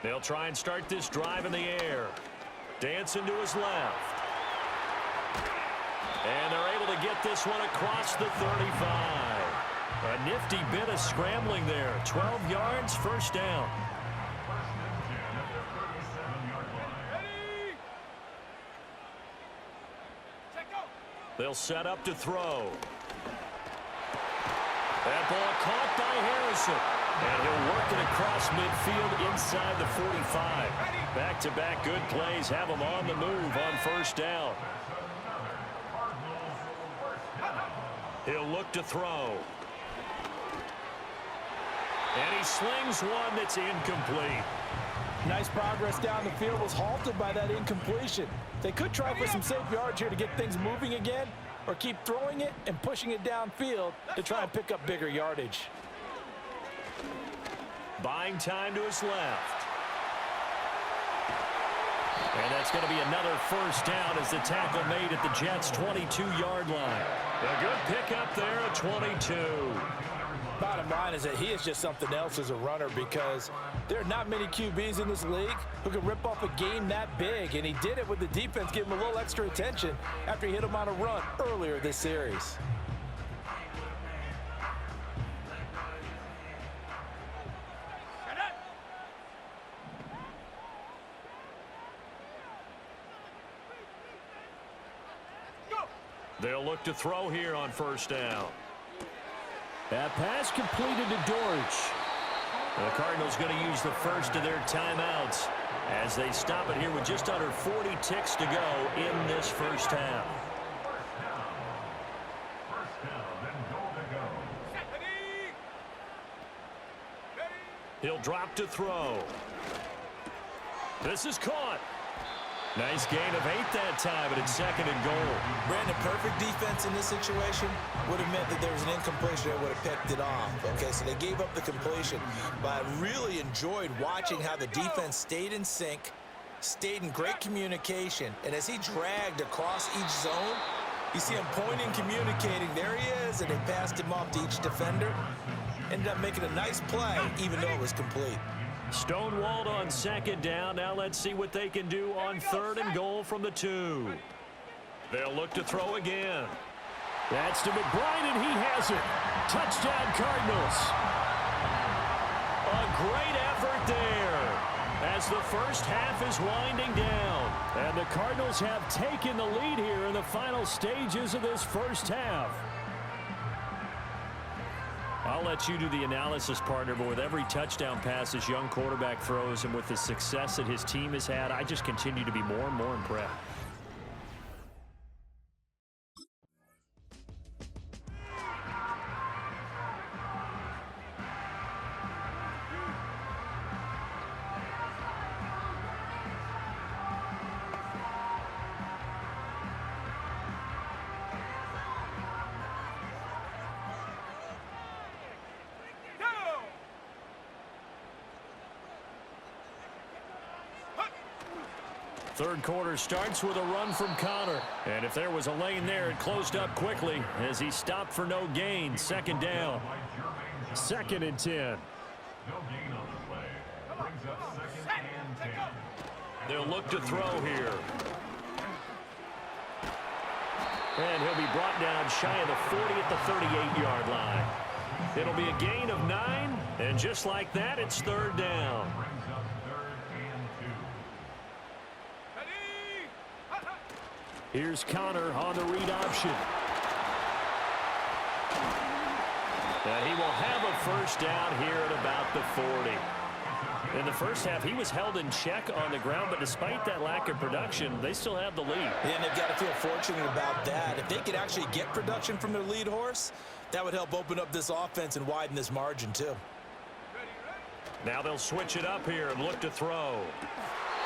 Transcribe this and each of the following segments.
They'll try and start this drive in the air. Dancing to his left. And they're able to get this one across the 35. A nifty bit of scrambling there. 12 yards, first down. They'll set up to throw. That ball caught by Harrison. And he'll work it across midfield inside the 45. Back-to-back good plays have him on the move on first down. He'll look to throw. And he slings one that's incomplete. Nice progress down the field was halted by that incompletion. They could try for some safe yards here to get things moving again, or keep throwing it and pushing it downfield to try and pick up bigger yardage. Buying time to his left. And that's going to be another first down as the tackle made at the Jets' 22-yard line. A good pickup there at 22. Bottom line is that he is just something else as a runner, because there are not many QBs in this league who can rip off a game that big, and he did it with the defense giving him a little extra attention after he hit him on a run earlier this series. They'll look to throw here on first down. That pass completed to Dortch. The Cardinals going to use the first of their timeouts as they stop it here with just under 40 ticks to go in this first half. He'll drop to throw. This is caught. Nice gain of 8 that time, but it's second and goal. Brandon, perfect defense in this situation would have meant that there was an incompletion that would have picked it off. Okay, so they gave up the completion, but I really enjoyed watching how the defense stayed in sync, stayed in great communication, and as he dragged across each zone, you see him pointing, communicating. There he is, and they passed him off to each defender. Ended up making a nice play, even though it was complete. Stonewalled on second down. Now let's see what they can do on third and goal from the 2. They'll look to throw again. That's to McBride, and he has it. Touchdown, Cardinals. A great effort there as the first half is winding down. And the Cardinals have taken the lead here in the final stages of this first half. I'll let you do the analysis, partner, but with every touchdown pass his young quarterback throws and with the success that his team has had, I just continue to be more and more impressed. Third quarter starts with a run from Connor. And if there was a lane there, it closed up quickly as he stopped for no gain. Second down. 2nd and 10. They'll look to throw here. And he'll be brought down shy of the 40 at the 38-yard line. It'll be a gain of 9, and just like that, it's third down. Here's Connor on the read option. And he will have a first down here at about the 40. In the first half, he was held in check on the ground, but despite that lack of production, they still have the lead. Yeah, and they've got to feel fortunate about that. If they could actually get production from their lead horse, that would help open up this offense and widen this margin too. Now they'll switch it up here and look to throw.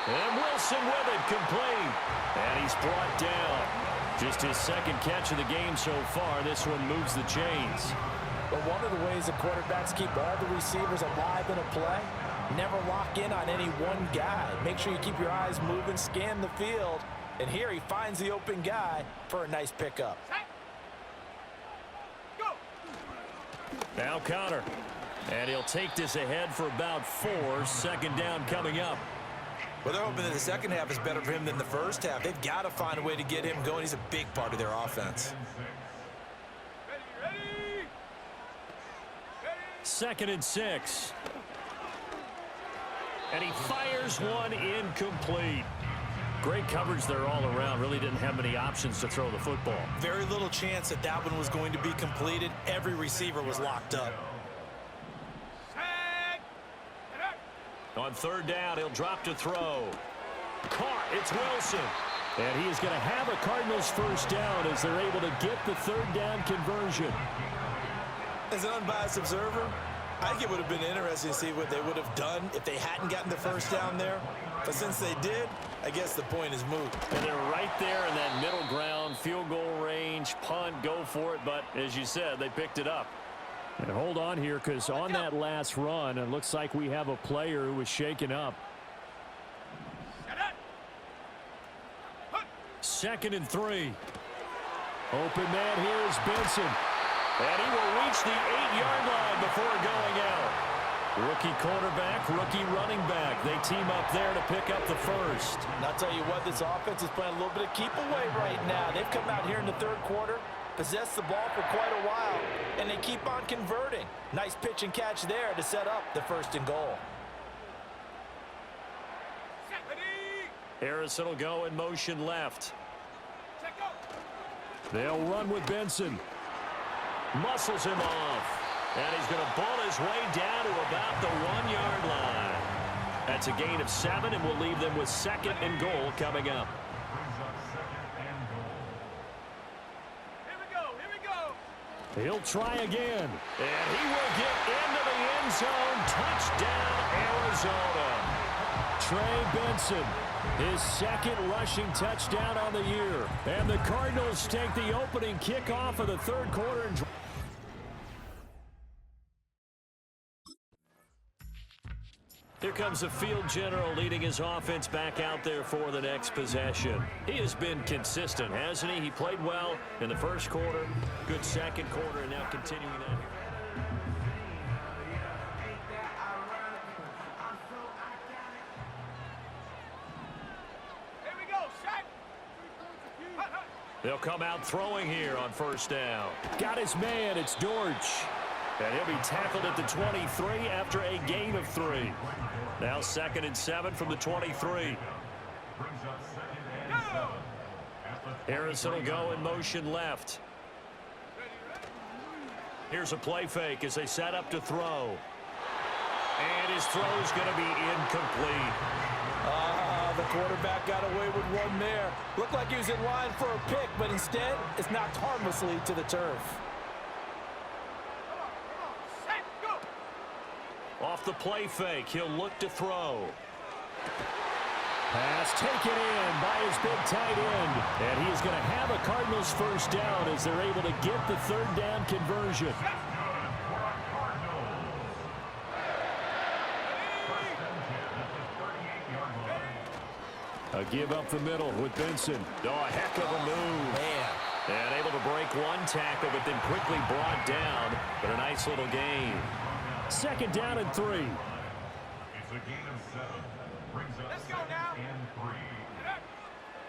And Wilson with it, complete. And he's brought down. Just his second catch of the game so far. This one moves the chains. But one of the ways that quarterbacks keep all the receivers alive in a play, never lock in on any one guy. Make sure you keep your eyes moving, scan the field. And here he finds the open guy for a nice pickup. Now Connor. And he'll take this ahead for about 4. Second down coming up. Well, they're hoping that the second half is better for him than the first half. They've got to find a way to get him going. He's a big part of their offense. Second and 6. And he fires one incomplete. Great coverage there all around. Really didn't have many options to throw the football. Very little chance that that one was going to be completed. Every receiver was locked up. On third down, he'll drop to throw. Caught. It's Wilson. And he is going to have a Cardinals first down as they're able to get the third down conversion. As an unbiased observer, I think it would have been interesting to see what they would have done if they hadn't gotten the first down there. But since they did, I guess the point is moot. And they're right there in that middle ground, field goal range, punt, go for it. But as you said, they picked it up. And hold on here, because on that last run, it looks like we have a player who was shaken up. Second and 3. Open man here is Benson. And he will reach the 8-yard line before going out. Rookie quarterback, rookie running back. They team up there to pick up the first. And I'll tell you what, this offense is playing a little bit of keep away right now. They've come out here in the third quarter, possessed the ball for quite a while, and they keep on converting. Nice pitch and catch there to set up the first and goal. Harrison will go in motion left. They'll run with Benson. Muscles him off. And he's going to ball his way down to about the 1-yard line. That's a gain of 7, and we'll leave them with second and goal coming up. Here we go. He'll try again. And he will get into the end zone. Touchdown, Arizona. Trey Benson, his second rushing touchdown on the year. And the Cardinals take the opening kickoff of the third quarter. And here comes the field general leading his offense back out there for the next possession. He has been consistent, hasn't he? He played well in the first quarter, good second quarter, and now continuing that. They'll come out throwing here on first down. got his man. It's Dortch. And he'll be tackled at the 23 after a gain of 3. Now second and 7 from the 23. Harrison will go in motion left. Here's a play fake as they set up to throw. And his throw is going to be incomplete. The quarterback got away with one there. Looked like he was in line for a pick, but instead, it's knocked harmlessly to the turf. Off the play fake, he'll look to throw. Pass taken in by his big tight end. And he is going to have a Cardinals first down as they're able to get the third down conversion. A give up the middle with Benson. Oh, a heck of a move. Man. And able to break one tackle, but then quickly brought down. But a nice little gain. Second down and 3. It's a gain of 7. Brings up second and 3.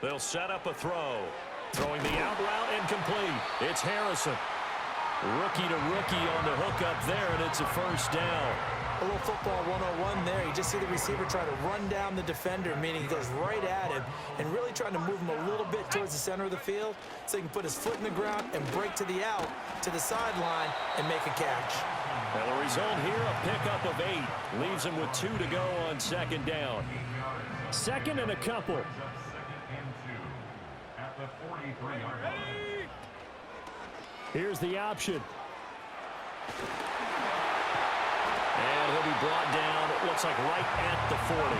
They'll set up a throw. Throwing the out route incomplete. It's Harrison. Rookie to rookie on the hook up there, and it's a first down. A little football 101 there. You just see the receiver try to run down the defender, meaning he goes right at him and really trying to move him a little bit towards the center of the field so he can put his foot in the ground and break to the out, to the sideline, and make a catch. Well, the result here, a pickup of 8. Leaves him with 2 to go on second down. Second and a couple. At the 43-yard line. Here's the option. And he'll be brought down, it looks like right at the 40.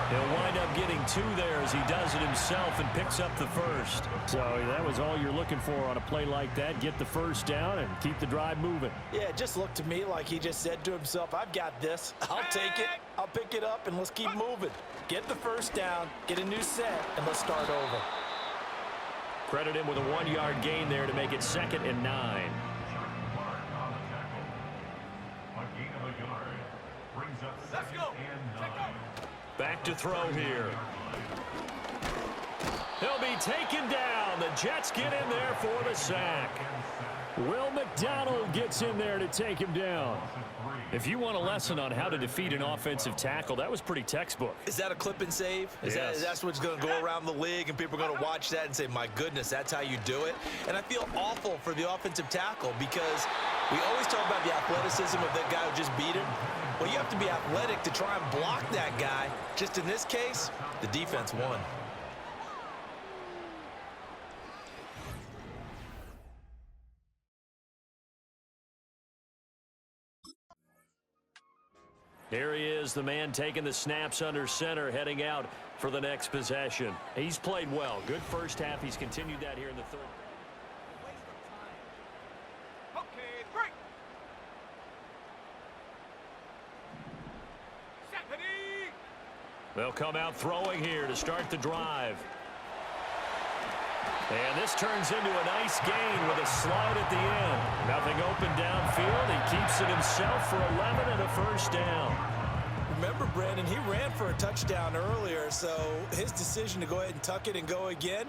He'll wind up getting 2 there as he does it himself and picks up the first. So that was all you're looking for on a play like that. Get the first down and keep the drive moving. Yeah, it just looked to me like he just said to himself, I've got this. I'll take it. I'll pick it up, and let's keep moving. Get the first down, get a new set, and let's start over. Credit him with a 1-yard gain there to make it second and 9. A gain of a Back to throw here. He'll be taken down. The Jets get in there for the sack. Will McDonald gets in there to take him down. If you want a lesson on how to defeat an offensive tackle, that was pretty textbook. Is that a clip and save? Yes. That's what's going to go around the league, and people are going to watch that and say, my goodness, that's how you do it? And I feel awful for the offensive tackle because we always talk about the athleticism of that guy who just beat him. Well, you have to be athletic to try and block that guy. Just in this case, the defense won. Here he is, the man taking the snaps under center, heading out for the next possession. He's played well. Good first half. He's continued that here in the third. Okay, break. They'll come out throwing here to start the drive. And this turns into a nice gain with a slide at the end. Nothing open downfield. He keeps it himself for 11 and a first down. Remember, Brandon, he ran for a touchdown earlier, so his decision to go ahead and tuck it and go again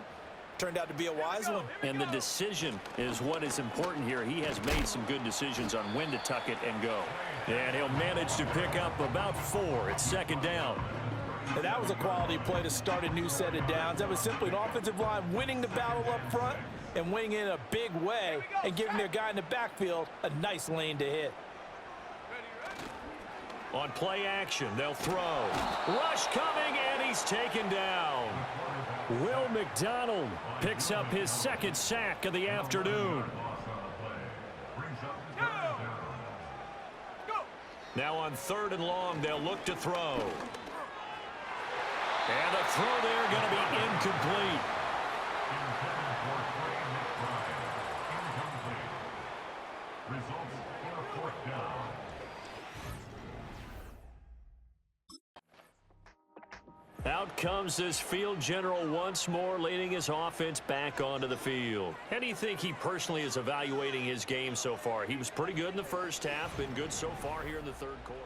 turned out to be a wise one. And the decision is what is important here. He has made some good decisions on when to tuck it and go. And he'll manage to pick up about 4. It's second down. And that was a quality play to start a new set of downs. That was simply an offensive line winning the battle up front and winning in a big way and giving their guy in the backfield a nice lane to hit. On play action, they'll throw. Rush coming, and he's taken down. Will McDonald picks up his second sack of the afternoon. Now on 3rd and long, they'll look to throw. And the throw there going to be incomplete. Results in a 4th down. Out comes this field general once more, leading his offense back onto the field. How do you think he personally is evaluating his game so far? He was pretty good in the first half, been good so far here in the 3rd quarter.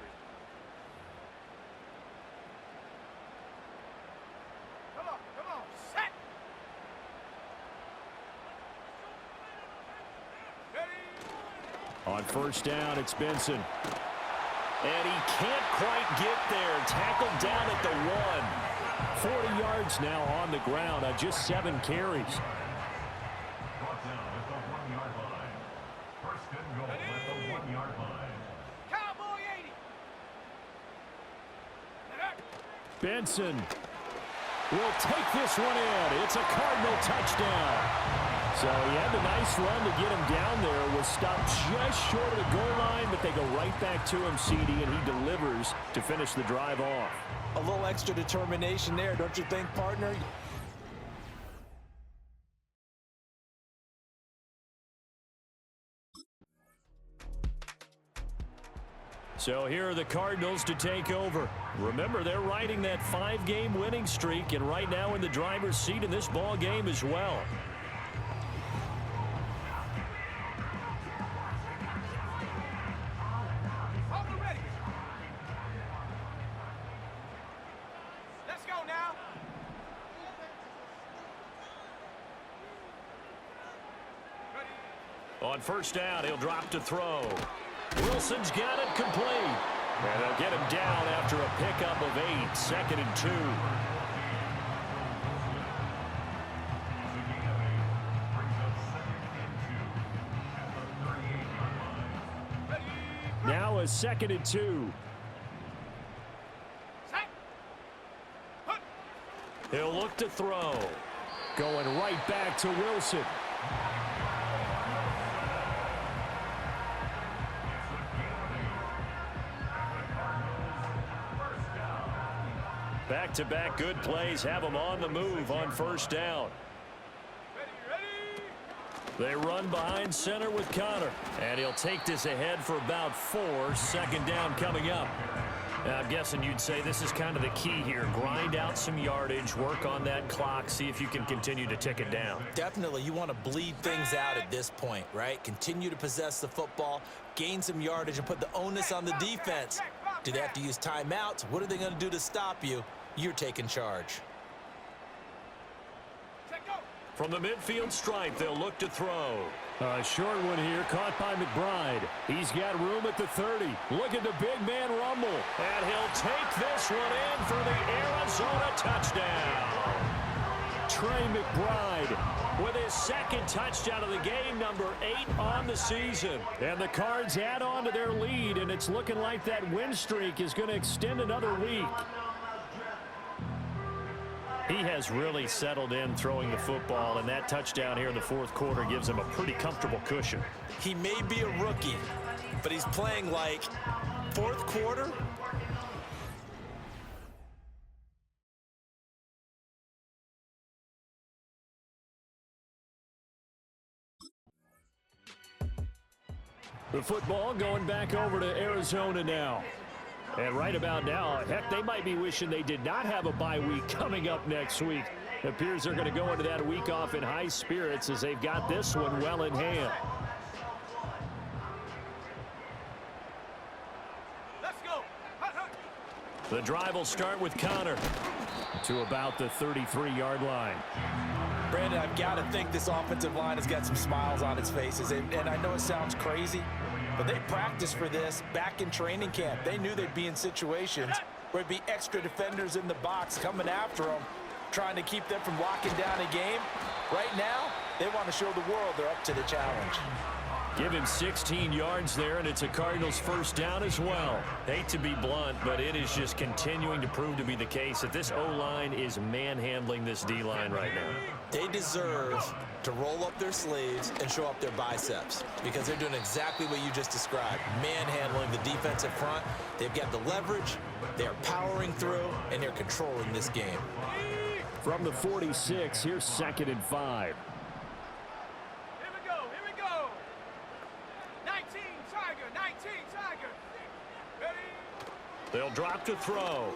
On first down, it's Benson. And he can't quite get there. Tackled down at the 1. 40 yards now on the ground on just 7 carries. Brought down at the 1-yard line. First and goal at the 1-yard line. Cowboy 80. Benson will take this one in. It's a Cardinal touchdown. So he had the nice run to get him down there. Was stopped just short of the goal line, but they go right back to him, CD, and he delivers to finish the drive off. A little extra determination there, don't you think, partner? So here are the Cardinals to take over. Remember, they're riding that 5-game winning streak, and right now in the driver's seat in this ball game as well. On first down, he'll drop to throw. Wilson's got it complete. And they'll get him down after a pickup of 8. 2nd and 2. Now a 2nd and 2. He'll look to throw. Going right back to Wilson. Back-to-back good plays have him on the move on first down. They run behind center with Connor. And he'll take this ahead for about 4. 2nd down coming up. Now, I'm guessing you'd say this is kind of the key here. Grind out some yardage, work on that clock, see if you can continue to tick it down. Definitely, you want to bleed things out at this point, right? Continue to possess the football, gain some yardage, and put the onus on the defense Do they have to use timeouts? What are they going to do to stop you? You're taking charge. Set, go. From the midfield stripe, they'll look to throw. A short one here, caught by McBride. He's got room at the 30. Look at the big man rumble. And he'll take this one in for the Arizona touchdown. Trey McBride With his second touchdown of the game, number 8 on the season. and the Cards add on to their lead, and it's looking like that win streak is going to extend another week. He has really settled in throwing the football, and that touchdown here in the fourth quarter gives him a pretty comfortable cushion. He may be a rookie, but he's playing like fourth quarter. The football going back over to Arizona now. And right about now, heck, they might be wishing they did not have a bye week coming up next week. It appears they're going to go into that week off in high spirits as they've got this one well in hand. Let's go. Hut, hut. The drive will start with Connor. To about the 33-yard line. Brandon, I've got to think this offensive line has got some smiles on its faces. And I know it sounds crazy, but they practiced for this back in training camp. They knew they'd be in situations where there'd be extra defenders in the box coming after them, trying to keep them from locking down a game. Right now, they want to show the world they're up to the challenge. Give him 16 yards there, and it's a Cardinals first down as well. Hate to be blunt, but it is just continuing to prove to be the case that this O-line is manhandling this D-line right now. They deserve to roll up their sleeves and show up their biceps because they're doing exactly what you just described, manhandling the defensive front. They've got the leverage, they're powering through, and they're controlling this game. From the 46, here's 2nd and 5. Here we go. Here we go. 19 Tiger. 19 Tiger. Ready? They'll drop to throw.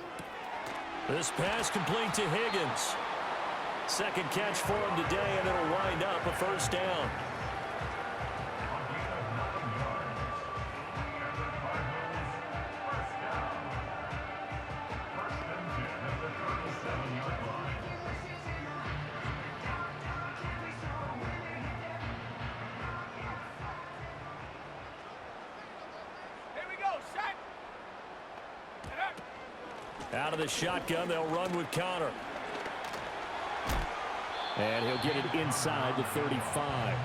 This pass complete to Higgins. Second catch for him today, and it'll wind up a first down. Here we go. Set. Out of the shotgun, they'll run with Connor. And he'll get it inside the 35.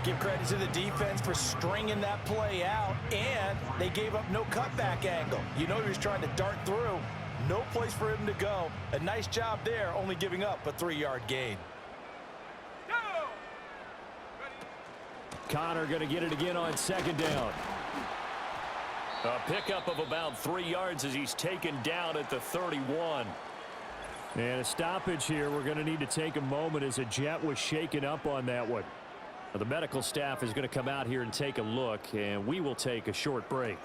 Give credit to the defense for stringing that play out, and they gave up no cutback angle. You know he was trying to dart through. No place for him to go. A nice job there, only giving up a 3-yard gain. Go. Ready? Connor going to get it again on 2nd down. A pickup of about 3 yards as he's taken down at the 31. And a stoppage here. We're going to need to take a moment as a jet was shaken up on that one. Now, the medical staff is going to come out here and take a look, and we will take a short break.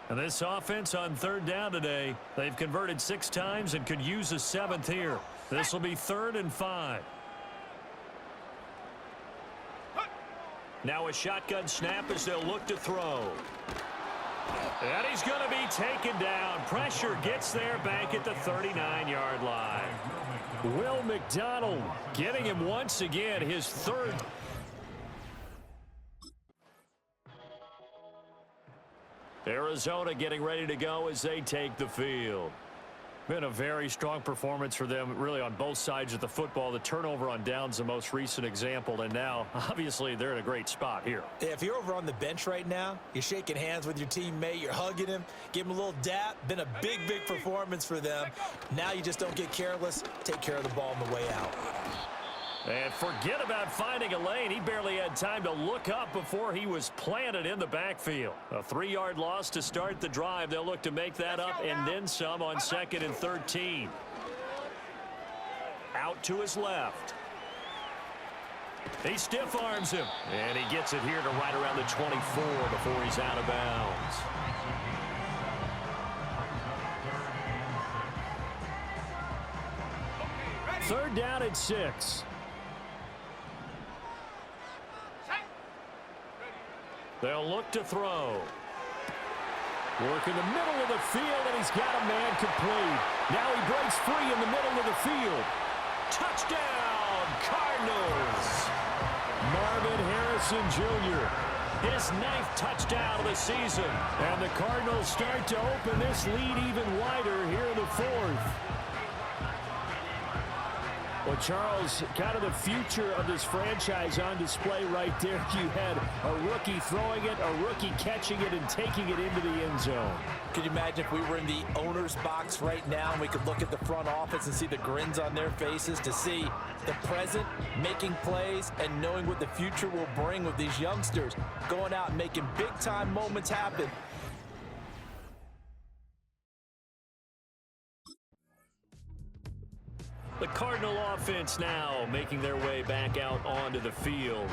And this offense on 3rd down today, they've converted 6 times and could use a 7th here. This will be 3rd and 5. Now a shotgun snap as they'll look to throw. And he's going to be taken down. Pressure gets there back at the 39-yard line. Will McDonald getting him once again, his 3rd. Arizona getting ready to go as they take the field. Been a very strong performance for them, really, on both sides of the football. The turnover on downs, the most recent example, and now, obviously, they're in a great spot here. Yeah, if you're over on the bench right now, you're shaking hands with your teammate, you're hugging him, give him a little dap. Been a big, big performance for them. Now you just don't get careless. Take care of the ball on the way out. And forget about finding a lane. He barely had time to look up before he was planted in the backfield. A 3-yard loss to start the drive. They'll look to make that up and then some on 2nd and 13. Out to his left. He stiff arms him. And he gets it here to right around the 24 before he's out of bounds. Third down at 6. Set. They'll look to throw. Work in the middle of the field, and he's got a man complete. Now he breaks free in the middle of the field. Touchdown, Cardinals! Marvin Harrison Jr. His 9th touchdown of the season. And the Cardinals start to open this lead even wider here in the 4th. Well, Charles, kind of the future of this franchise on display right there. You had a rookie throwing it, a rookie catching it, and taking it into the end zone. Could you imagine if we were in the owner's box right now and we could look at the front office and see the grins on their faces, to see the present making plays and knowing what the future will bring with these youngsters going out and making big-time moments happen. The Cardinal offense now making their way back out onto the field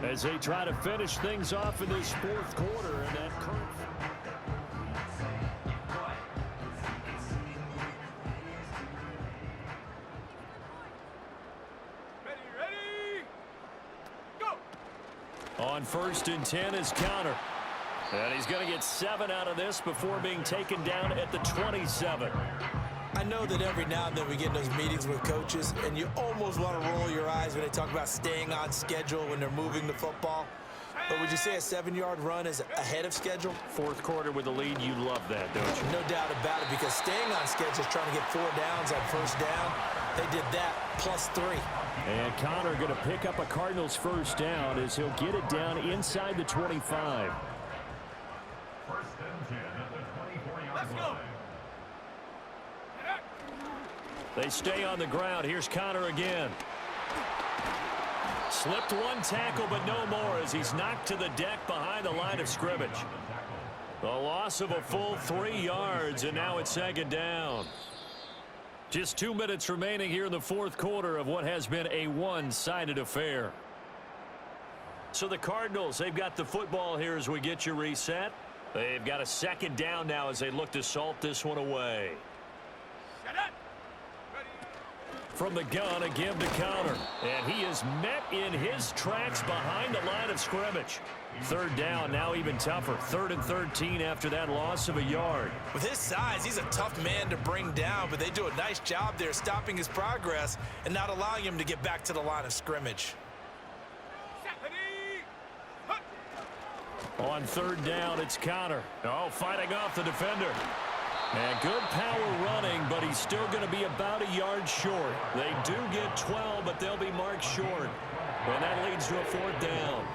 as they try to finish things off in this 4th quarter. And that current... Ready, go! On 1st and 10 is Counter. And he's going to get 7 out of this before being taken down at the 27. I know that every now and then we get in those meetings with coaches, and you almost want to roll your eyes when they talk about staying on schedule when they're moving the football. But would you say a 7-yard run is ahead of schedule? 4th quarter with the lead, you love that, don't you? No doubt about it, because staying on schedule is trying to get 4 downs on 1st down. They did that +3. And Connor going to pick up a Cardinals 1st down as he'll get it down inside the 25. 1st and 10 at the 24-yard Let's go. line. They stay on the ground. Here's Connor again. Slipped one tackle, but no more as he's knocked to the deck behind the line of scrimmage. The loss of a full 3 yards, and now it's 2nd down. Just 2 minutes remaining here in the 4th quarter of what has been a one-sided affair. So the Cardinals, they've got the football here as we get you reset. They've got a 2nd down now as they look to salt this one away. Shut up! From the gun, a give to Counter. And he is met in his tracks behind the line of scrimmage. 3rd down, now even tougher. 3rd and 13 after that loss of a yard. With his size, he's a tough man to bring down, but they do a nice job there stopping his progress and not allowing him to get back to the line of scrimmage. On 3rd down, it's Counter. Oh, fighting off the defender. And good power running, but he's still going to be about a yard short. They do get 12, but they'll be marked short. And that leads to a 4th down.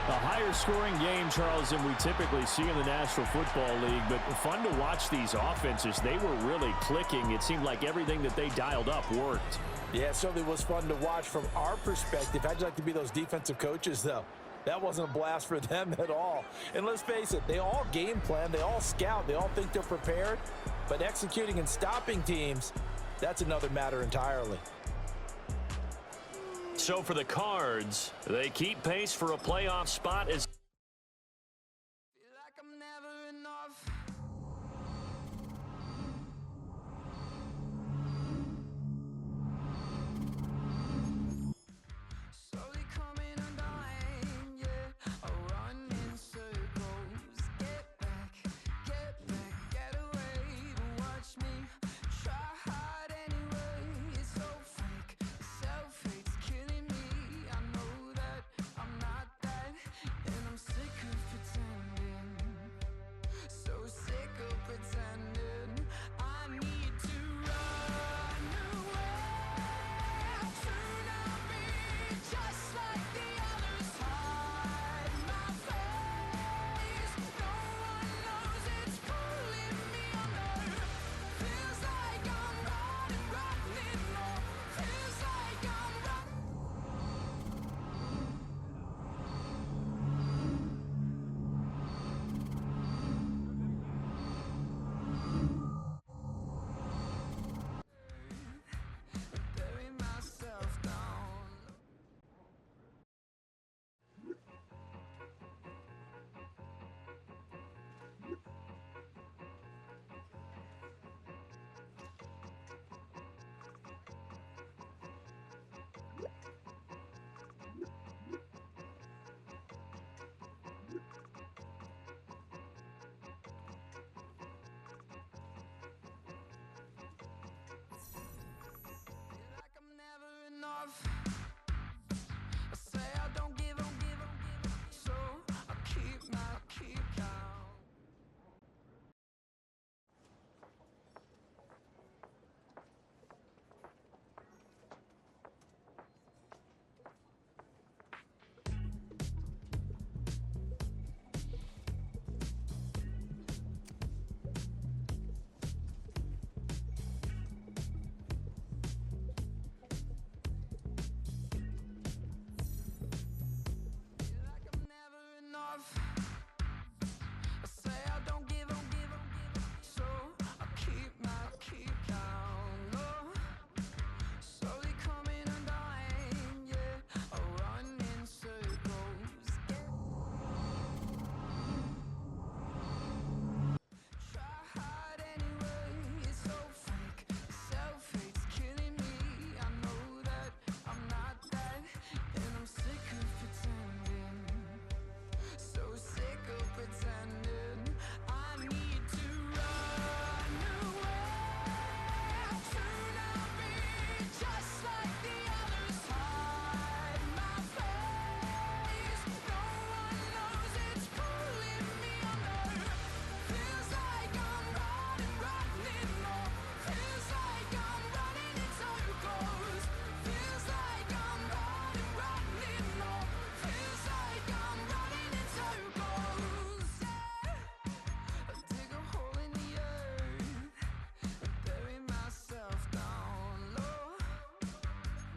A higher scoring game, Charles, than we typically see in the National Football League, but fun to watch these offenses. They were really clicking. It seemed like everything that they dialed up worked. Yeah, it certainly was fun to watch from our perspective. How'd you like to be those defensive coaches, though? That wasn't a blast for them at all. And let's face it, they all game plan, they all scout, they all think they're prepared. But executing and stopping teams, that's another matter entirely. So for the Cards, they keep pace for a playoff spot as enough. I say I don't give up, so I keep count. Like I'm never enough. I say I don't give up, so I keep count. Oh, slowly coming undone, yeah. I run in circles, try hard anyway. It's so fake, self-hate's killing me. I know that I'm not that, and I'm sick of pretending. So sick of pretending. I need to run away, to not be just like the others. Hide my face. No one knows it's pulling me under. Feels like I'm running more. Feels like I'm running in circles. Feels like I'm running more. Feels like I'm running in circles. Yeah. I dig a hole in the earth and bury myself down low.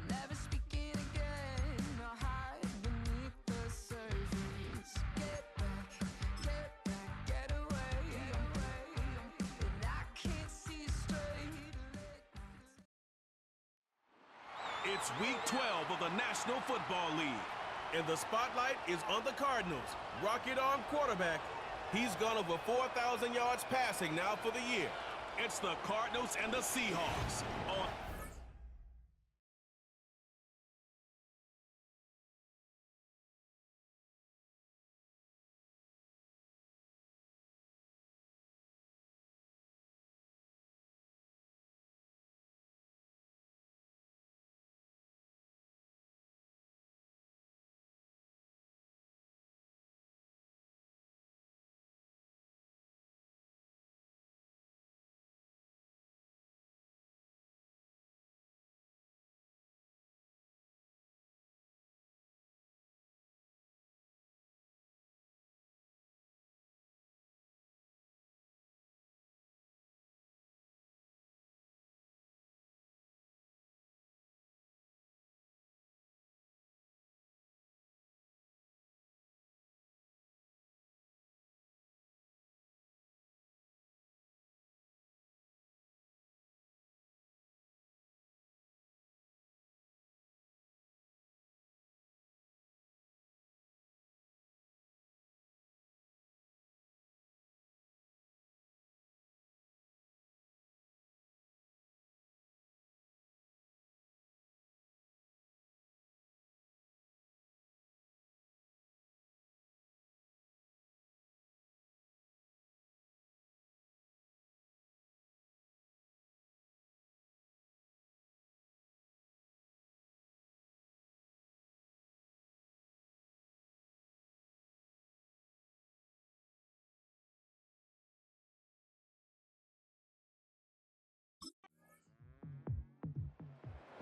Never speaking again. I hide beneath the surface. Get back, get away. And I can't see straight. It's week 12 of the National Football League, and the spotlight is on the Cardinals. Rocket Arm quarterback. He's gone over 4,000 yards passing now for the year. It's the Cardinals and the Seahawks on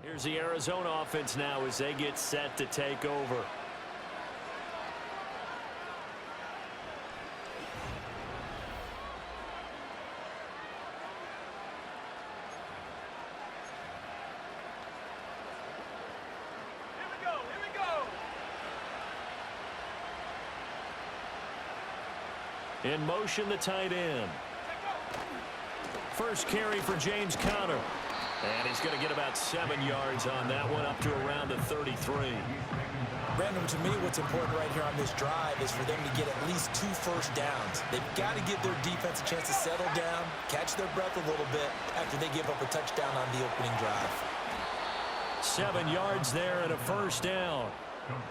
Here's the Arizona offense now as they get set to take over. Here we go, here we go. In motion, the tight end. First carry for James Conner. And he's going to get about 7 yards on that one, up to around the 33. Brandon, to me, what's important right here on this drive is for them to get at least 2 first downs. They've got to give their defense a chance to settle down, catch their breath a little bit after they give up a touchdown on the opening drive. 7 yards there and a first down.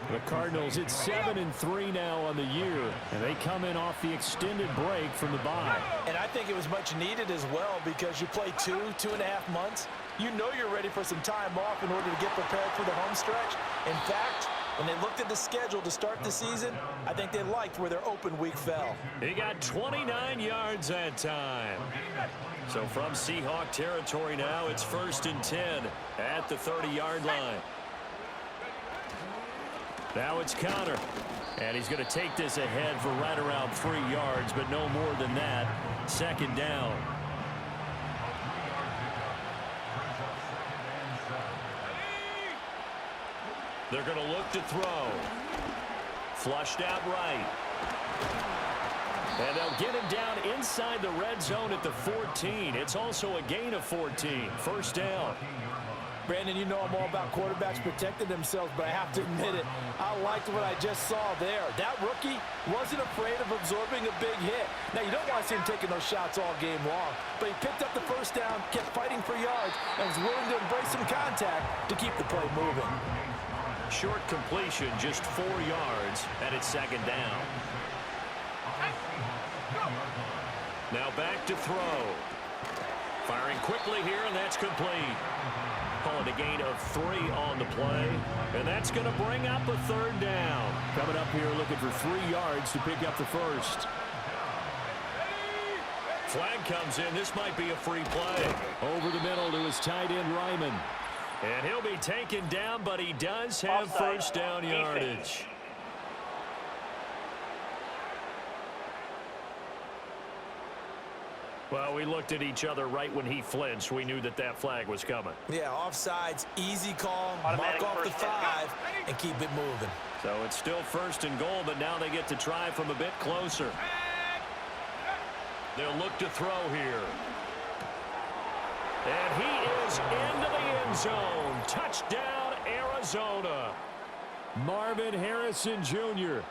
The Cardinals, it's 7-3 now on the year, and they come in off the extended break from the bye. And I think it was much needed as well because you play 2.5 months you know you're ready for some time off in order to get prepared for the home stretch. In fact, when they looked at the schedule to start the season, I think they liked where their open week fell. He got 29 yards that time. So from Seahawk territory now, it's 1st and 10 at the 30-yard line. Now it's Connor. And he's going to take this ahead for right around 3 yards, but no more than that. 2nd down. They're going to look to throw. Flushed out right. And they'll get him down inside the red zone at the 14. It's also a gain of 14. 1st down. Brandon, you know I'm all about quarterbacks protecting themselves, but I have to admit it, I liked what I just saw there. That rookie wasn't afraid of absorbing a big hit. Now, you don't want to see him taking those shots all game long, but he picked up the 1st down, kept fighting for yards, and was willing to embrace some contact to keep the play moving. Short completion, just 4 yards, and it's 2nd down. Now back to throw. Firing quickly here, and that's complete. Calling a gain of 3 on the play, and that's going to bring up a 3rd down. Coming up here looking for 3 yards to pick up the 1st. Flag comes in. This might be a free play. Over the middle to his tight end, Ryman. And he'll be taken down, but he does have Offside. 1st down yardage. Well, we looked at each other right when he flinched. We knew that that flag was coming. Yeah, offsides, easy call, Automatic mark off the 1st 5, and keep it moving. So it's still 1st and goal, but now they get to try from a bit closer. They'll look to throw here. And he is into the end zone. Touchdown, Arizona. Marvin Harrison Jr.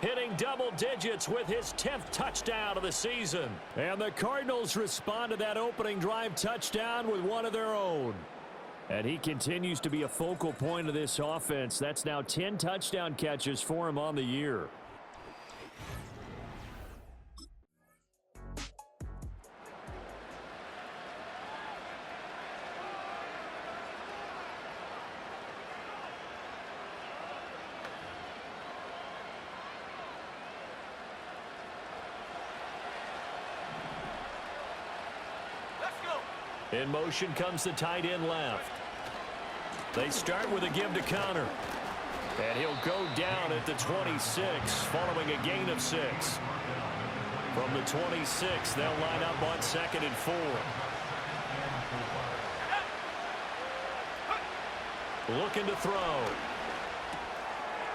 hitting double digits with his 10th touchdown of the season. And the Cardinals respond to that opening drive touchdown with one of their own. And he continues to be a focal point of this offense. That's now 10 touchdown catches for him on the year. In motion comes the tight end left. They start with a give to Connor. And he'll go down at the 26, following a gain of 6. From the 26, they'll line up on 2nd and 4. Looking to throw.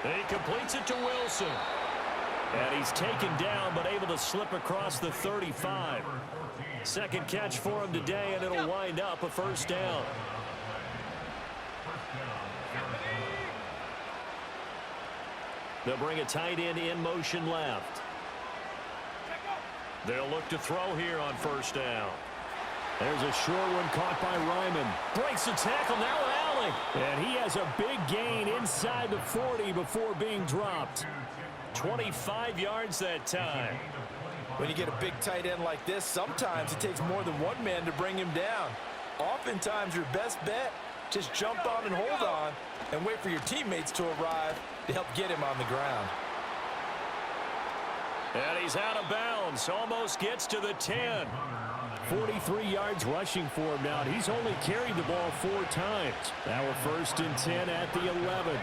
And he completes it to Wilson. And he's taken down, but able to slip across the 35. 2nd catch for him today, and it'll wind up a 1st down. They'll bring a tight end in motion left. They'll look to throw here on 1st down. There's a short one caught by Ryman. Breaks the tackle, now Allen. And he has a big gain inside the 40 before being dropped. 25 yards that time. When you get a big tight end like this, sometimes it takes more than one man to bring him down. Oftentimes, your best bet, just jump on and hold on and wait for your teammates to arrive to help get him on the ground. And he's out of bounds, almost gets to the 10. 43 yards rushing for him now. He's only carried the ball 4 times. Now a 1st and 10 at the 11.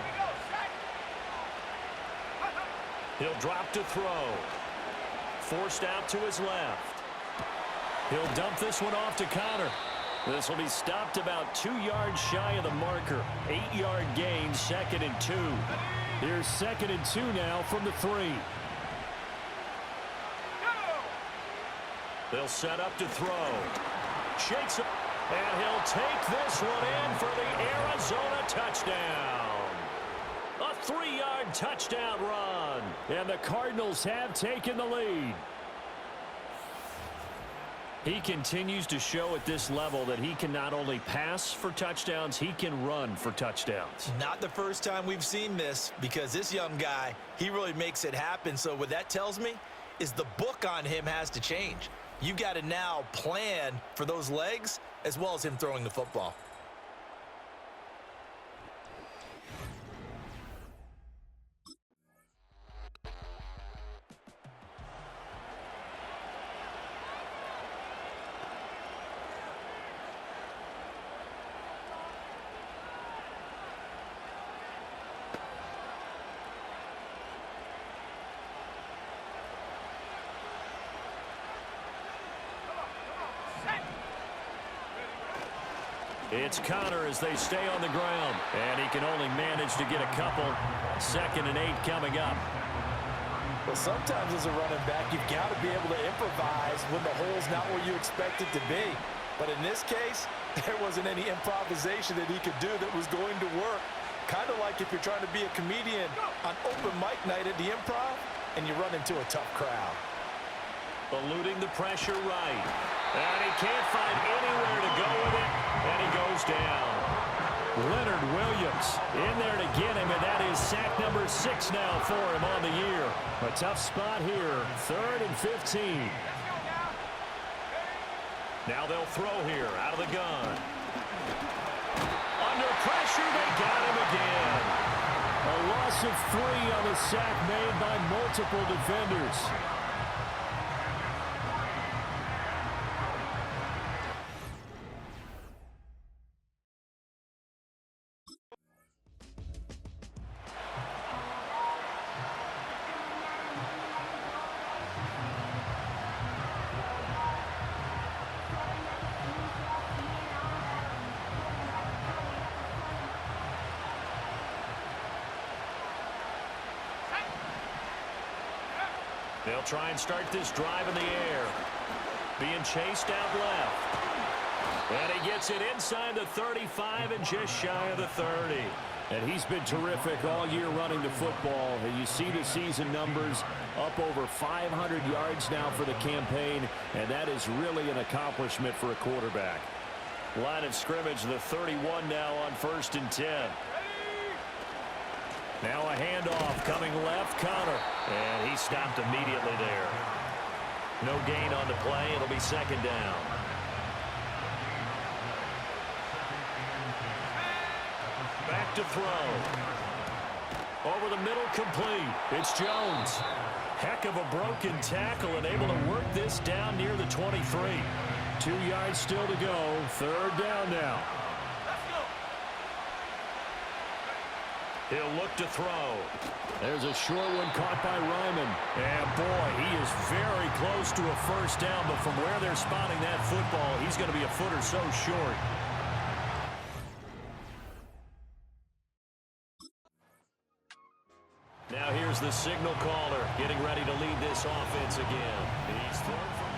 He'll drop to throw. Forced out to his left. He'll dump this one off to Connor. This will be stopped about 2 yards shy of the marker. 8-yard gain, 2nd and 2. Here's 2nd and 2 now from the 3. They'll set up to throw. Shakes it, and he'll take this one in for the Arizona touchdown. A 3-yard touchdown run. And the Cardinals have taken the lead. He continues to show at this level that he can not only pass for touchdowns, he can run for touchdowns. Not the first time we've seen this, because this young guy, he really makes it happen. So what that tells me is the book on him has to change. You got to now plan for those legs as well as him throwing the football. It's Connor as they stay on the ground. And he can only manage to get a couple. 2nd and 8 coming up. Well, sometimes as a running back, you've got to be able to improvise when the hole's not where you expect it to be. But in this case, there wasn't any improvisation that he could do that was going to work. Kind of like if you're trying to be a comedian on open mic night at the Improv and you run into a tough crowd. Eluding the pressure right. And he can't find anywhere to go with it. And he goes down. Leonard Williams in there to get him, and that is sack number 6 now for him on the year. A tough spot here. 3rd and 15. Now they'll throw here out of the gun. Under pressure, they got him again. A loss of 3 on the sack made by multiple defenders. They'll try and start this drive in the air. Being chased out left. And he gets it inside the 35 and just shy of the 30. And he's been terrific all year running the football. And you see the season numbers up over 500 yards now for the campaign. And that is really an accomplishment for a quarterback. Line of scrimmage, the 31 now on 1st and 10. Now a handoff coming left, Connor. And he stopped immediately there. No gain on the play. It'll be 2nd down. Back to throw. Over the middle, complete. It's Jones. Heck of a broken tackle and able to work this down near the 23. 2 yards still to go. 3rd down now. He'll look to throw. There's a short one caught by Ryman. And boy, he is very close to a 1st down, but from where they're spotting that football, he's going to be a foot or so short. Now here's the signal caller getting ready to lead this offense again. He's thrown for...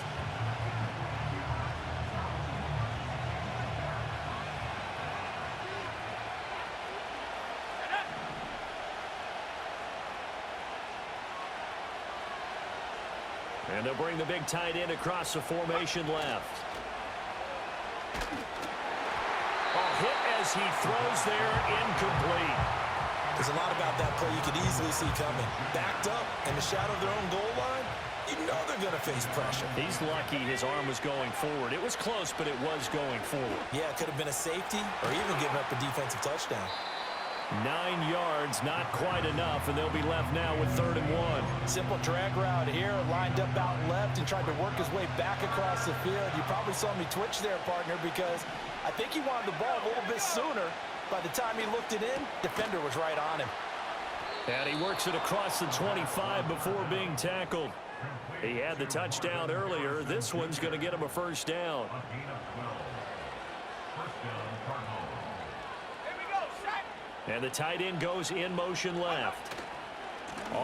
And they'll bring the big tight end across the formation left. A hit as he throws there, incomplete. There's a lot about that play you could easily see coming. Backed up in the shadow of their own goal line, you know they're going to face pressure. He's lucky his arm was going forward. It was close, but it was going forward. Yeah, it could have been a safety or even giving up a defensive touchdown. 9 yards, not quite enough, and they'll be left now with 3rd and 1. Simple drag route here, lined up out left and tried to work his way back across the field. You probably saw me twitch there, partner, because I think he wanted the ball a little bit sooner. By the time he looked it in, defender was right on him. And he works it across the 25 before being tackled. He had the touchdown earlier. This one's going to get him a 1st down. And the tight end goes in motion left.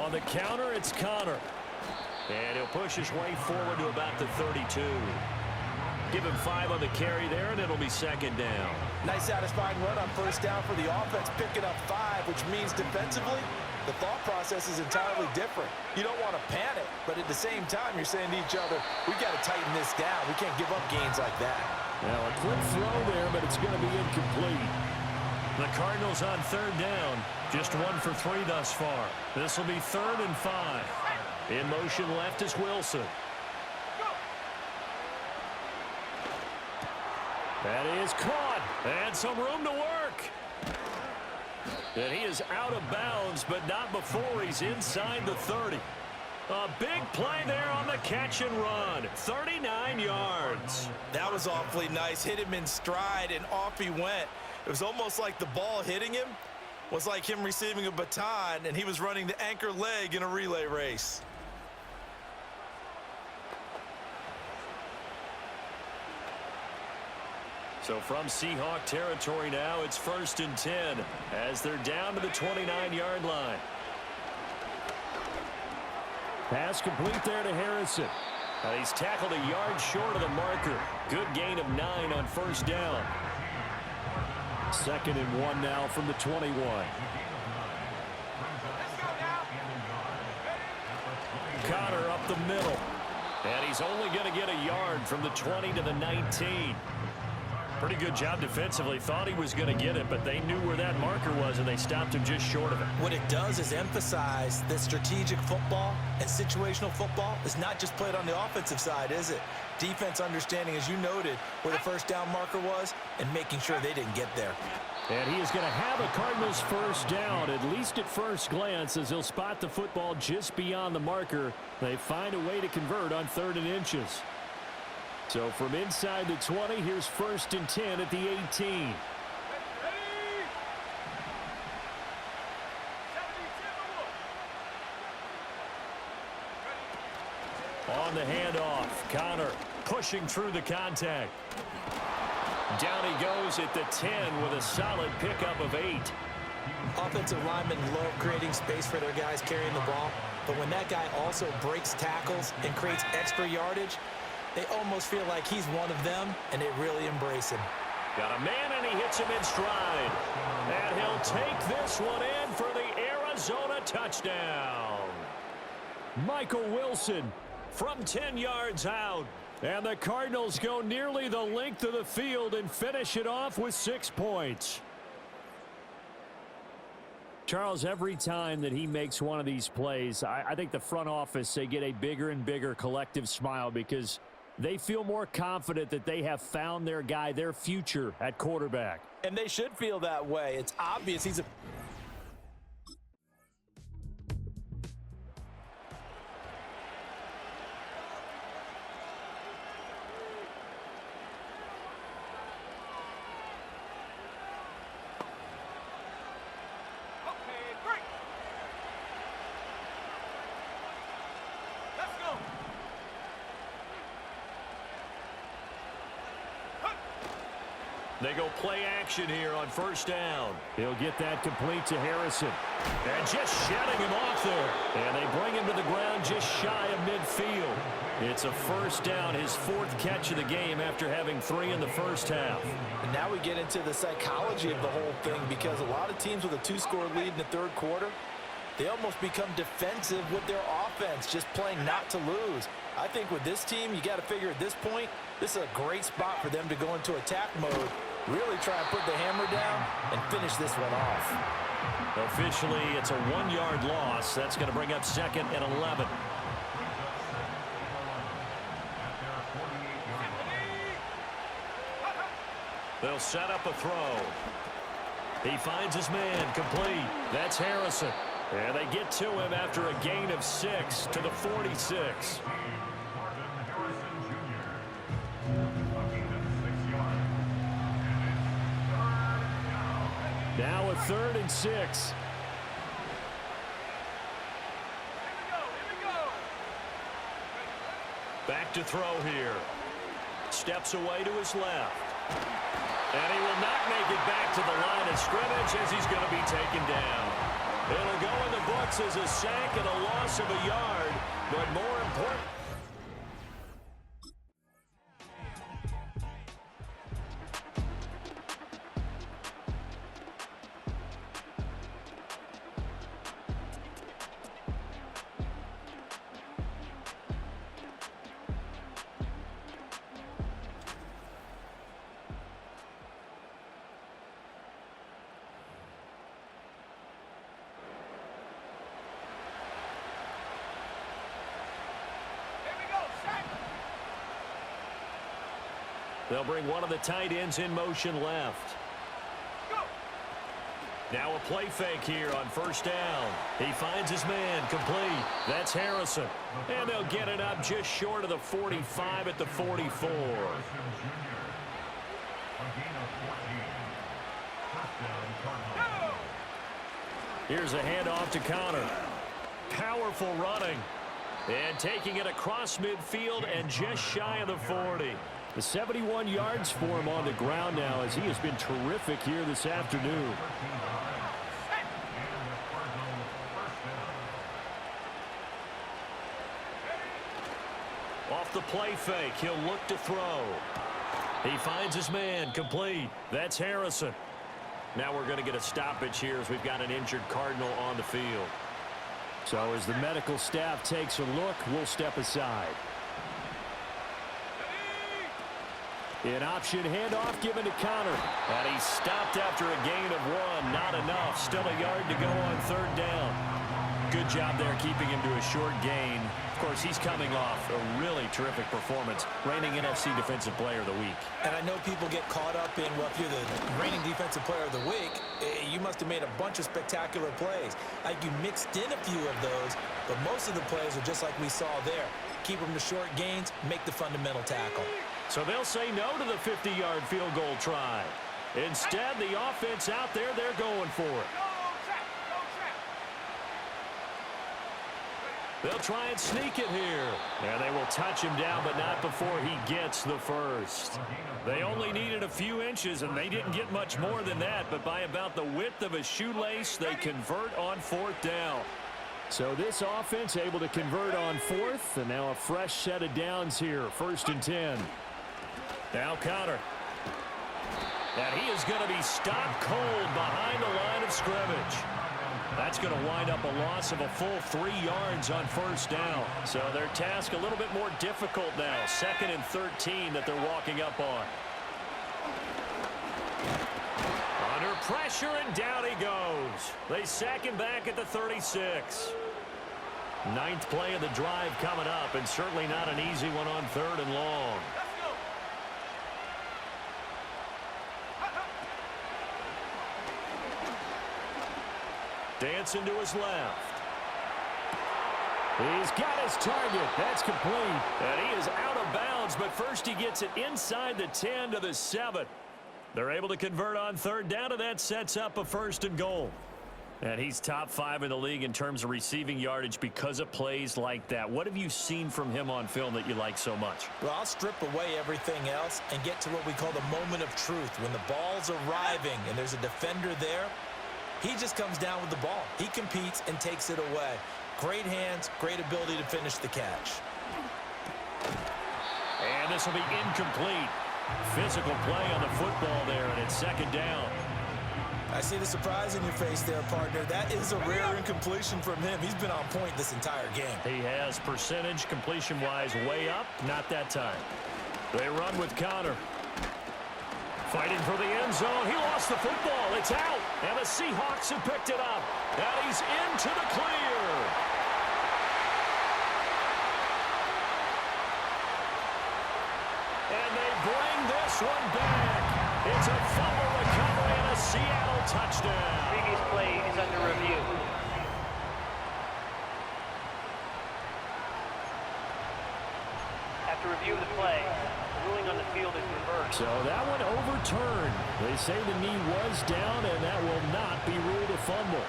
On the counter, it's Connor. And he'll push his way forward to about the 32. Give him 5 on the carry there, and it'll be 2nd down. Nice satisfying run on 1st down for the offense, picking up 5, which means defensively, the thought process is entirely different. You don't want to panic, but at the same time, you're saying to each other, we've got to tighten this down. We can't give up gains like that. Now, a quick throw there, but it's going to be incomplete. The Cardinals on 3rd down, just 1 for 3 thus far. This will be 3rd and 5. In motion left is Wilson. That is caught, and some room to work. And he is out of bounds, but not before he's inside the 30. A big play there on the catch and run. 39 yards. That was awfully nice. Hit him in stride, and off he went. It was almost like the ball hitting him was like him receiving a baton, and he was running the anchor leg in a relay race. So from Seahawk territory now, it's 1st and 10 as they're down to the 29-yard line. Pass complete there to Harrison. And he's tackled a yard short of the marker. Good gain of 9 on 1st down. 2nd and 1 now from the 21. Connor up the middle. And he's only going to get a yard from the 20 to the 19. Pretty good job defensively. Thought he was going to get it, but they knew where that marker was, and they stopped him just short of it. What it does is emphasize that strategic football and situational football is not just played on the offensive side, is it? Defense understanding, as you noted, where the 1st down marker was and making sure they didn't get there. And he is going to have a Cardinals 1st down, at least at first glance, as he'll spot the football just beyond the marker. They find a way to convert on 3rd and inches. So from inside the 20, here's 1st and 10 at the 18. On the handoff, Connor pushing through the contact. Down he goes at the 10 with a solid pickup of 8. Offensive linemen love creating space for their guys carrying the ball, but when that guy also breaks tackles and creates extra yardage, they almost feel like he's one of them, and they really embrace him. Got a man, and he hits him in stride. And he'll take this one in for the Arizona touchdown. Michael Wilson From 10 yards out. And the Cardinals go nearly the length of the field and finish it off with 6 points. Charles, every time that he makes one of these plays, I think the front office, they get a bigger and bigger collective smile because they feel more confident that they have found their guy, their future at quarterback. And they should feel that way. It's obvious he's a... They go play action here on 1st down. He'll get that complete to Harrison. And just shedding him off there. And they bring him to the ground just shy of midfield. It's a 1st down, his 4th catch of the game after having 3 in the 1st half. And now we get into the psychology of the whole thing because a lot of teams with a 2-score lead in the 3rd quarter, they almost become defensive with their offense, just playing not to lose. I think with this team, you got to figure at this point, this is a great spot for them to go into attack mode, really try and put the hammer down and finish this one off. Officially, it's a 1-yard loss. That's going to bring up 2nd and 11. They'll set up a throw. He finds his man complete. That's Harrison. And they get to him after a gain of 6 to the 46. Now a 3rd and 6. Back to throw here. Steps away to his left. And he will not make it back to the line of scrimmage as he's going to be taken down. It'll go in the books as a sack and a loss of a yard, but more important. They'll bring one of the tight ends in motion left. Now a play fake here on 1st down. He finds his man complete. That's Harrison. And they'll get it up just short of the 45 at the 44. Here's a handoff to Connor. Powerful running. And taking it across midfield and just shy of the 40. The 71 yards for him on the ground now as he has been terrific here this afternoon. Off the play fake, he'll look to throw. He finds his man, complete. That's Harrison. Now we're going to get a stoppage here as we've got an injured Cardinal on the field. So as the medical staff takes a look, we'll step aside. An option handoff given to Connor. And he stopped after a gain of 1. Not enough. Still a yard to go on 3rd down. Good job there keeping him to a short gain. Of course, he's coming off a really terrific performance, reigning NFC Defensive Player of the Week. And I know people get caught up in, well, if you're the reigning Defensive Player of the Week, you must have made a bunch of spectacular plays. Like you mixed in a few of those, but most of the plays are just like we saw there. Keep them to short gains, make the fundamental tackle. So they'll say no to the 50-yard field goal try. Instead, the offense out there, they're going for it. They'll try and sneak it here. And they will touch him down, but not before he gets the first. They only needed a few inches, and they didn't get much more than that. But by about the width of a shoelace, they convert on 4th down. So this offense able to convert on 4th, and now a fresh set of downs here. 1st and 10. Now Connor. And he is going to be stopped cold behind the line of scrimmage. That's going to wind up a loss of a full 3 yards on 1st down. So their task a little bit more difficult now. 2nd and 13 that they're walking up on. Under pressure, and down he goes. They sack him back at the 36. 9th play of the drive coming up, and certainly not an easy one on 3rd and long. Dancing to his left. He's got his target. That's complete. And he is out of bounds, but first he gets it inside the 10 to the 7. They're able to convert on 3rd down, and that sets up a 1st and goal. And he's top 5 in the league in terms of receiving yardage because of plays like that. What have you seen from him on film that you like so much? Well, I'll strip away everything else and get to what we call the moment of truth. When the ball's arriving and there's a defender there, he just comes down with the ball. He competes and takes it away. Great hands, great ability to finish the catch. And this will be incomplete. Physical play on the football there, and it's 2nd down. I see the surprise in your face there, partner. That is a rare incompletion from him. He's been on point this entire game. He has percentage completion-wise way up. Not that time. They run with Connor. Fighting for the end zone. He lost the football. It's out. And the Seahawks have picked it up. And he's into the clear. And they bring this one back. It's a fumble recovery and a Seattle touchdown. Previous play is under review. After review of the play, the ruling on the field is reversed. So that one overturned. They say the knee was down, and that will not be ruled a fumble.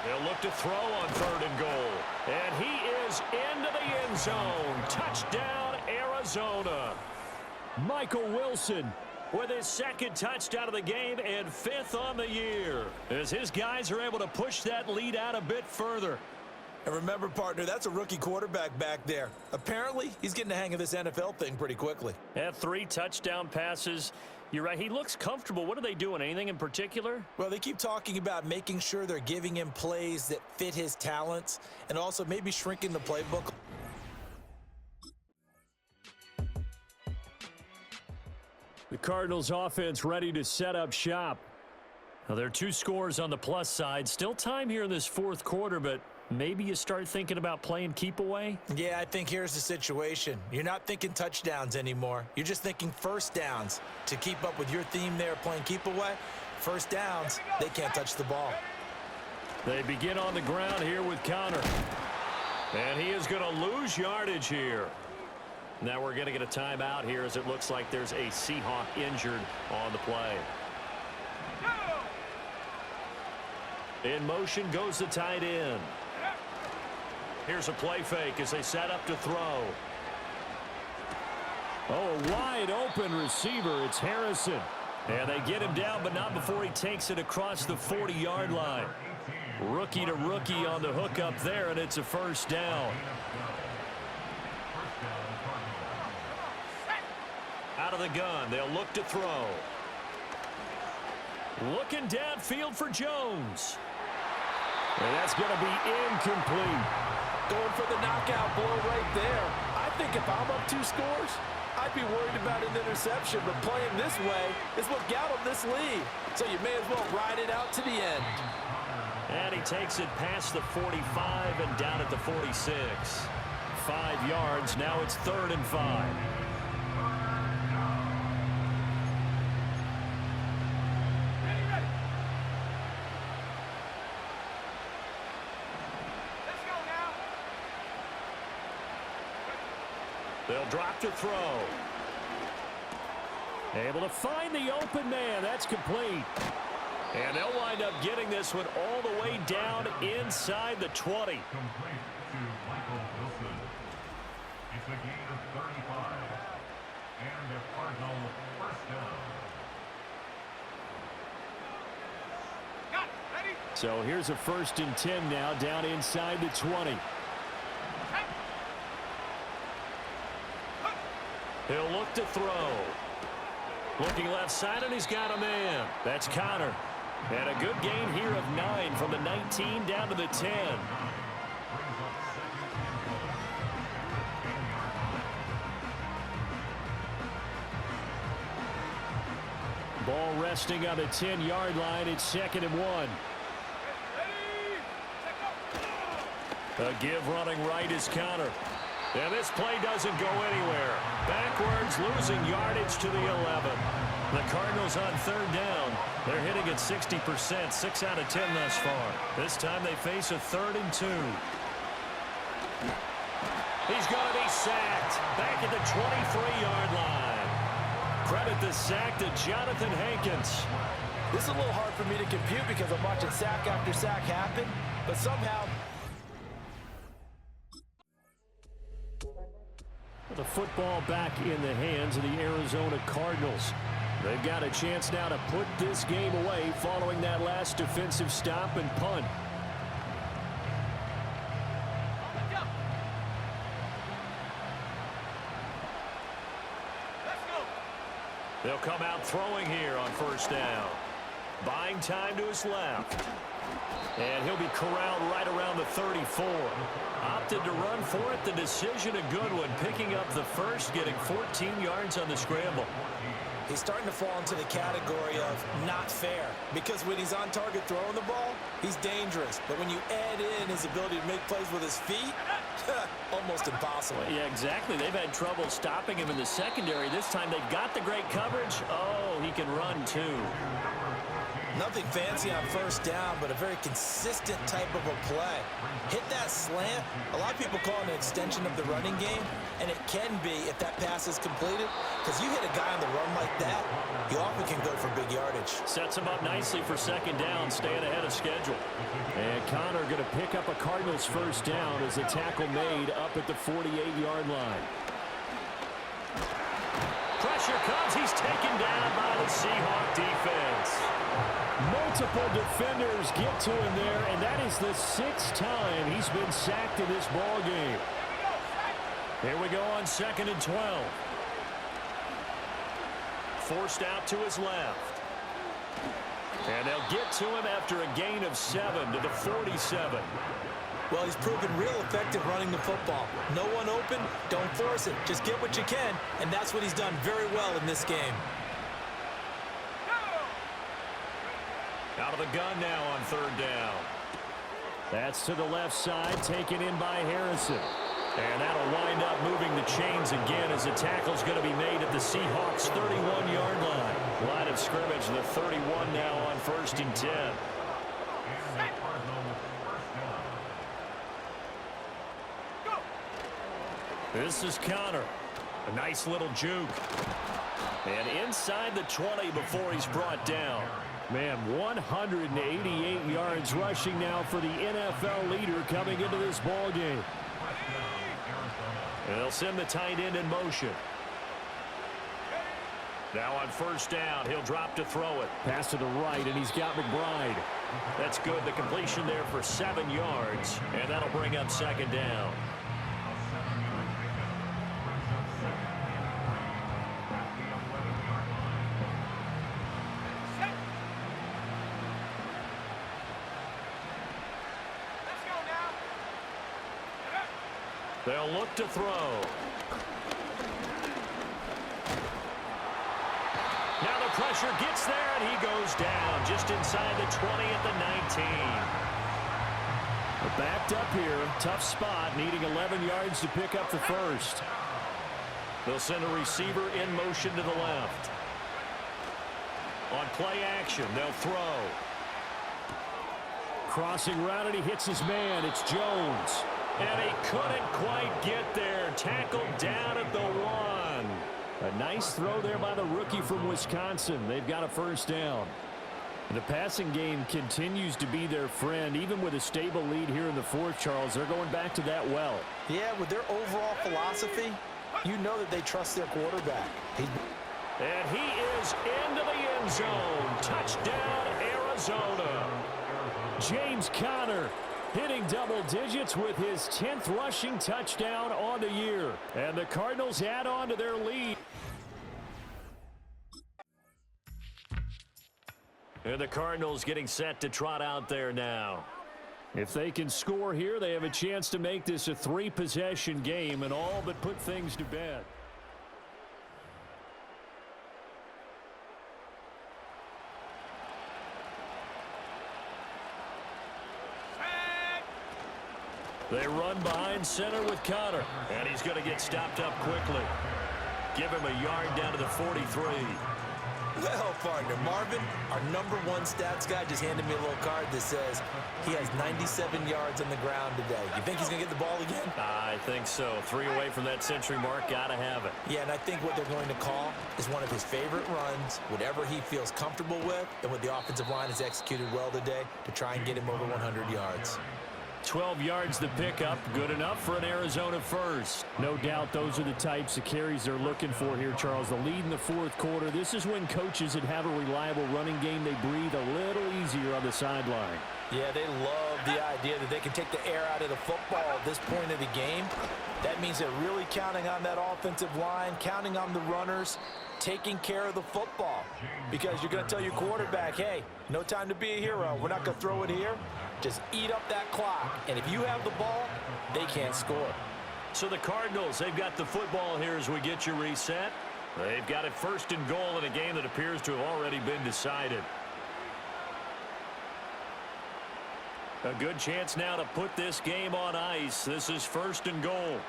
They'll look to throw on 3rd and goal. And he is into the end zone. Touchdown, Arizona. Michael Wilson with his 2nd touchdown of the game and 5th on the year, as his guys are able to push that lead out a bit further. And remember, partner, that's a rookie quarterback back there. Apparently, he's getting the hang of this NFL thing pretty quickly. Had 3 touchdown passes. You're right. He looks comfortable. What are they doing? Anything in particular? Well, they keep talking about making sure they're giving him plays that fit his talents and also maybe shrinking the playbook. The Cardinals offense ready to set up shop. Now, there are 2 scores on the plus side. Still time here in this 4th quarter, but maybe you start thinking about playing keep away? Yeah, I think here's the situation. You're not thinking touchdowns anymore. You're just thinking 1st downs. To keep up with your theme there, playing keep away, 1st downs, they can't touch the ball. They begin on the ground here with Connor. And he is going to lose yardage here. Now we're going to get a timeout here as it looks like there's a Seahawk injured on the play. In motion goes the tight end. Here's a play fake as they set up to throw. Oh, a wide open receiver. It's Harrison. And they get him down, but not before he takes it across the 40-yard line. Rookie to rookie on the hook up there, and it's a first down. Out of the gun, they'll look to throw. Looking downfield for Jones. And that's going to be incomplete. Going for the knockout blow right there. I think if I'm up 2 scores, I'd be worried about an interception, but playing this way is what got him this lead. So you may as well ride it out to the end. And he takes it past the 45 and down at the 46. 5 yards, now it's 3rd and 5. They'll drop to throw. Able to find the open man. That's complete. And they'll wind up getting this one all the way down inside the 20. Complete to Michael Wilson. It's a gain of 35. And a Cardinal first down. Got it. Ready? So here's a 1st and 10 now, down inside the 20. He'll look to throw. Looking left side, and he's got a man. That's Connor. And a good gain here of 9 from the 19 down to the 10. Ball resting on the 10-yard line. It's 2nd and 1. A give running right is Connor. And this play doesn't go anywhere. Backwards, losing yardage to the 11. The Cardinals on 3rd down. They're hitting at 60%, 6 out of 10 thus far. This time they face a 3rd and 2. He's going to be sacked back at the 23-yard line. Credit the sack to Jonathan Hankins. This is a little hard for me to compute because I'm watching sack after sack happen, but somehow the football back in the hands of the Arizona Cardinals. They've got a chance now to put this game away following that last defensive stop and punt. Let's go. They'll come out throwing here on 1st down. Buying time to his left. And he'll be corralled right around the 34. Opted to run for it. The decision a good one. Picking up the first, getting 14 yards on the scramble. He's starting to fall into the category of not fair, because when he's on target throwing the ball, he's dangerous. But when you add in his ability to make plays with his feet, almost impossible. Well, yeah, exactly. They've had trouble stopping him in the secondary. This time they've got the great coverage. Oh, he can run too. Nothing fancy on 1st down, but a very consistent type of a play. Hit that slant. A lot of people call it an extension of the running game, and it can be if that pass is completed, because you hit a guy on the run like that, you often can go for big yardage. Sets him up nicely for 2nd down, staying ahead of schedule. And Connor going to pick up a Cardinals 1st down as the tackle made up at the 48-yard line. Pressure comes. He's taken down by the Seahawk defense. Multiple defenders get to him there, and that is the 6th time he's been sacked in this ball game. Here we go on 2nd and 12. Forced out to his left. And they'll get to him after a gain of 7 to the 47. Well, he's proven real effective running the football. No one open, don't force it. Just get what you can, and that's what he's done very well in this game. Out of the gun now on 3rd down. That's to the left side, taken in by Harrison. And that'll wind up moving the chains again as the tackle's going to be made at the Seahawks' 31-yard line. Line of scrimmage, the 31 now on 1st and 10. This is Connor. A nice little juke. And inside the 20 before he's brought down. Man, 188 yards rushing now for the NFL leader coming into this ball game. And they'll send the tight end in motion. Now on first down, he'll drop to throw it. Pass to the right, and he's got McBride. That's good. The completion there for 7 yards, and that'll bring up second down. They'll look to throw. Now the pressure gets there, and he goes down just inside the 20 at the 19. They're backed up here. Tough spot, needing 11 yards to pick up the first. They'll send a receiver in motion to the left. On play action, they'll throw. Crossing route, and he hits his man. It's Jones. And he couldn't quite get there. Tackled down at the 1. A nice throw there by the rookie from Wisconsin. They've got a first down. The passing game continues to be their friend. Even with a stable lead here in the fourth, Charles, they're going back to that well. Yeah, with their overall philosophy, you know that they trust their quarterback. And he is into the end zone. Touchdown, Arizona. James Conner hitting double digits with his 10th rushing touchdown on the year. And the Cardinals add on to their lead. And the Cardinals getting set to trot out there now. If they can score here, they have a chance to make this a 3-possession game and all but put things to bed. They run behind center with Conner. And he's going to get stopped up quickly. Give him a yard down to the 43. Well, partner, Marvin, our #1 stats guy, just handed me a little card that says he has 97 yards on the ground today. You think he's going to get the ball again? I think so. 3 away from that century mark. Got to have it. Yeah, and I think what they're going to call is one of his favorite runs, whatever he feels comfortable with, and what the offensive line has executed well today to try and get him over 100 yards. 12 yards to pick up. Good enough for an Arizona first. No doubt those are the types of carries they're looking for here, Charles. The lead in the fourth quarter. This is when coaches that have a reliable running game, they breathe a little easier on the sideline. Yeah, they love the idea that they can take the air out of the football at this point of the game. That means they're really counting on that offensive line, counting on the runners, taking care of the football. Because you're going to tell your quarterback, hey, no time to be a hero. We're not going to throw it here. Just eat up that clock. And if you have the ball, they can't score. So the Cardinals, they've got the football here as we get you reset. They've got it first and goal in a game that appears to have already been decided. A good chance now to put this game on ice. This is first and goal.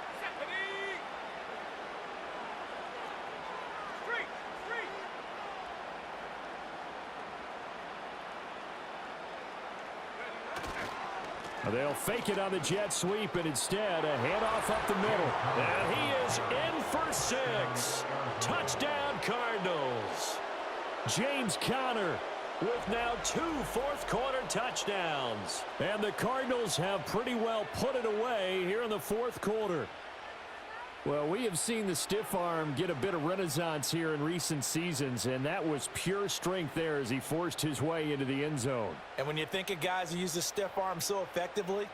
They'll fake it on the jet sweep, and instead a handoff up the middle. And he is in for 6. Touchdown, Cardinals. James Conner with now 2 fourth-quarter touchdowns. And the Cardinals have pretty well put it away here in the fourth quarter. Well, we have seen the stiff arm get a bit of renaissance here in recent seasons, and that was pure strength there as he forced his way into the end zone. And when you think of guys who use the stiff arm so effectively,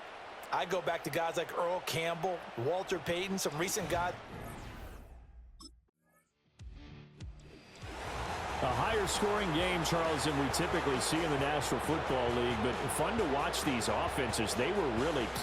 I go back to guys like Earl Campbell, Walter Payton, some recent guys. A higher scoring game, Charles, than we typically see in the National Football League, but fun to watch these offenses. They were really close.